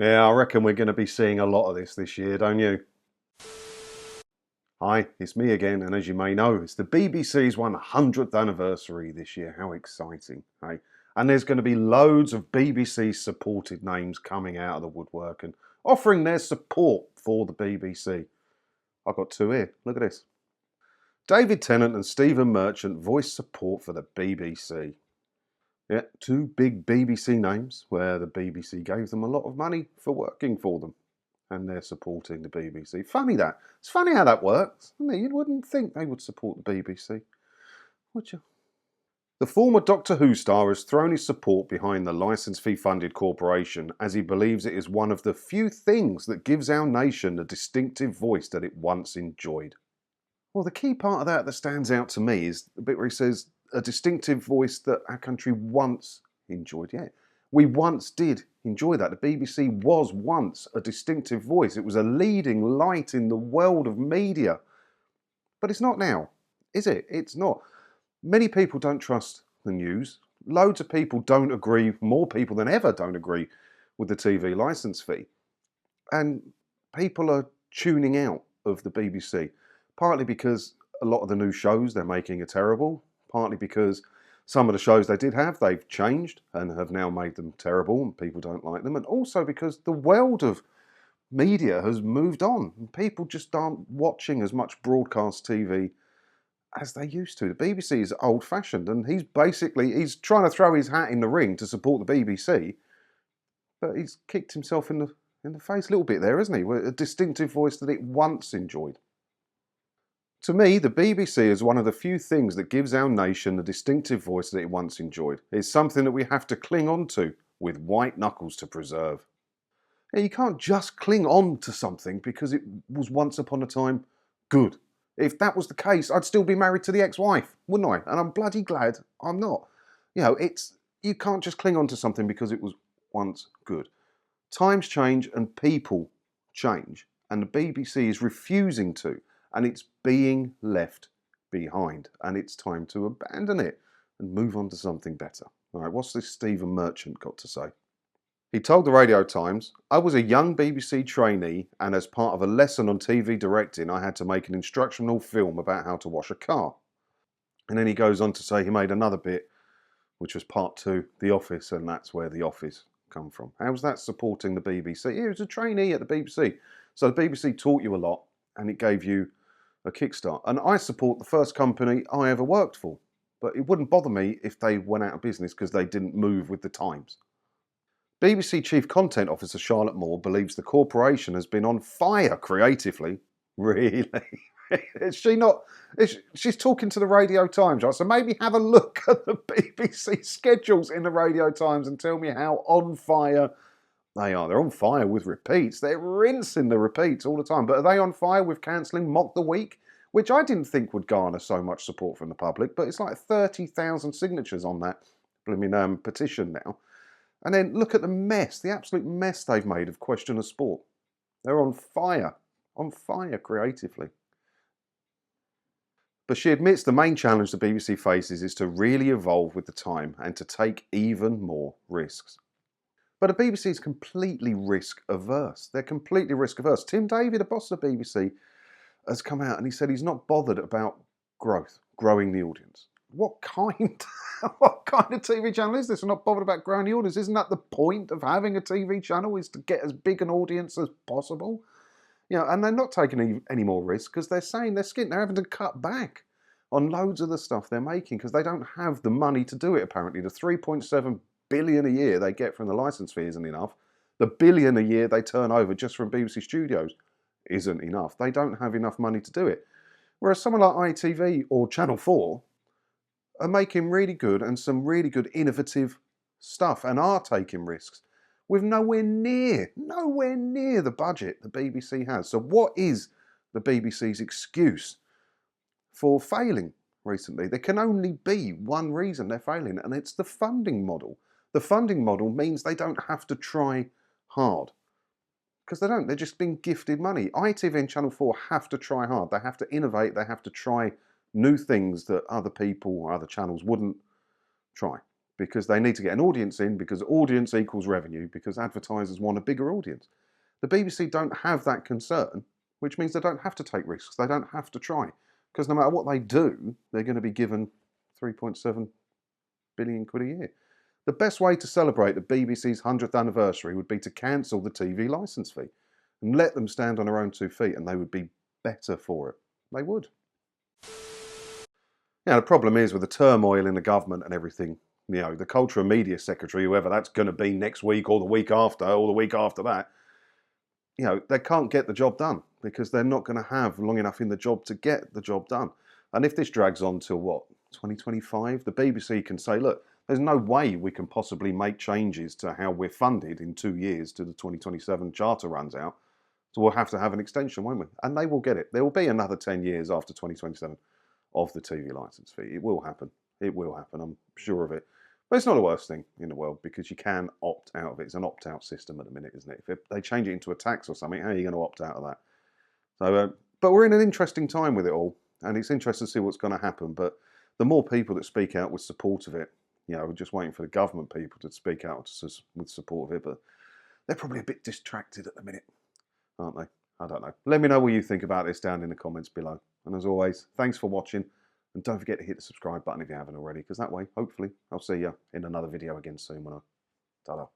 Yeah, I reckon we're going to be seeing a lot of this year, don't you? Hi, it's me again, and as you may know, it's the BBC's 100th anniversary this year. How exciting, hey? And there's going to be loads of BBC supported names coming out of the woodwork and offering their support for the BBC. I've got two here. Look at this. David Tennant and Stephen Merchant voiced support for the BBC. Yeah, two big BBC names where the BBC gave them a lot of money for working for them. And they're supporting the BBC. Funny that. It's funny how that works, isn't it? You wouldn't think they would support the BBC, would you? The former Doctor Who star has thrown his support behind the licence fee funded corporation as he believes it is one of the few things that gives our nation the distinctive voice that it once enjoyed. Well, the key part of that stands out to me is the bit where he says a distinctive voice that our country once enjoyed. Yeah, we once did enjoy that. The BBC was once a distinctive voice. It was a leading light in the world of media. But it's not now, is it? It's not. Many people don't trust the news. Loads of people don't agree, more people than ever don't agree with the TV licence fee. And people are tuning out of the BBC, partly because a lot of the new shows they're making are terrible, partly because some of the shows they did have, they've changed and have now made them terrible and people don't like them. And also because the world of media has moved on and people just aren't watching as much broadcast TV as they used to. The BBC is old-fashioned and he's trying to throw his hat in the ring to support the BBC, but he's kicked himself in the face a little bit there, isn't he? A distinctive voice that it once enjoyed. To me, the BBC is one of the few things that gives our nation the distinctive voice that it once enjoyed. It's something that we have to cling on to with white knuckles to preserve. Yeah, you can't just cling on to something because it was once upon a time good. If that was the case, I'd still be married to the ex-wife, wouldn't I? And I'm bloody glad I'm not. You can't just cling on to something because it was once good. Times change and people change, and the BBC is refusing to. And it's being left behind. And it's time to abandon it and move on to something better. All right, what's this Stephen Merchant got to say? He told the Radio Times, "I was a young BBC trainee and as part of a lesson on TV directing, I had to make an instructional film about how to wash a car." And then he goes on to say he made another bit, which was part 2, The Office, and that's where The Office come from. How's that supporting the BBC? He was a trainee at the BBC. So the BBC taught you a lot and it gave you a kickstart. And I support the first company I ever worked for, but it wouldn't bother me if they went out of business because they didn't move with the times. BBC Chief Content Officer Charlotte Moore believes the corporation has been on fire creatively. Really? Is she not? She's talking to the Radio Times, right? So maybe have a look at the BBC schedules in the Radio Times and tell me how on fire they are. They're on fire with repeats. They're rinsing the repeats all the time. But are they on fire with cancelling Mock the Week? Which I didn't think would garner so much support from the public, but it's like 30,000 signatures on that blooming petition now. And then look at the mess, the absolute mess they've made of Question of Sport. They're on fire creatively. But she admits the main challenge the BBC faces is to really evolve with the time and to take even more risks. But the BBC is completely risk averse. They're completely risk averse. Tim David, the boss of the BBC, has come out and he said he's not bothered about growing the audience. What kind of TV channel is this? I'm not bothered about growing the audience. Isn't that the point of having a TV channel, is to get as big an audience as possible? And they're not taking any more risks because they're saying they're having to cut back on loads of the stuff they're making because they don't have the money to do it, apparently. The 3.7 billion a year they get from the licence fee isn't enough. The billion a year they turn over just from BBC Studios isn't enough. They don't have enough money to do it. Whereas someone like ITV or Channel 4 are making really good and some really good innovative stuff and are taking risks with nowhere near the budget the BBC has. So what is the BBC's excuse for failing recently? There can only be one reason they're failing, and it's the funding model. The funding model means they don't have to try hard. Because they don't, they're just being gifted money. ITV and Channel 4 have to try hard. They have to innovate, they have to try new things that other people or other channels wouldn't try. because they need to get an audience in, because audience equals revenue, because advertisers want a bigger audience. The BBC don't have that concern, which means they don't have to take risks. They don't have to try, because no matter what they do, they're going to be given 3.7 billion quid a year. The best way to celebrate the BBC's 100th anniversary would be to cancel the TV licence fee and let them stand on their own 2 feet, and they would be better for it. They would. Now, the problem is with the turmoil in the government and everything, the Culture and Media Secretary, whoever that's going to be next week or the week after or the week after that, they can't get the job done because they're not going to have long enough in the job to get the job done. And if this drags on till what, 2025, the BBC can say, look, there's no way we can possibly make changes to how we're funded in 2 years till the 2027 charter runs out. So we'll have to have an extension, won't we? And they will get it. There will be another 10 years after 2027 of the TV licence fee. It will happen. It will happen. I'm sure of it. But it's not the worst thing in the world because you can opt out of it. It's an opt-out system at the minute, isn't it? If they change it into a tax or something, how are you going to opt out of that? So, but we're in an interesting time with it all, and it's interesting to see what's going to happen. But the more people that speak out with support of it, we're just waiting for the government people to speak out with support of it, but they're probably a bit distracted at the minute, aren't they? I don't know. Let me know what you think about this down in the comments below. And as always, thanks for watching. And don't forget to hit the subscribe button if you haven't already, because that way, hopefully, I'll see you in another video again soon. Ta-da.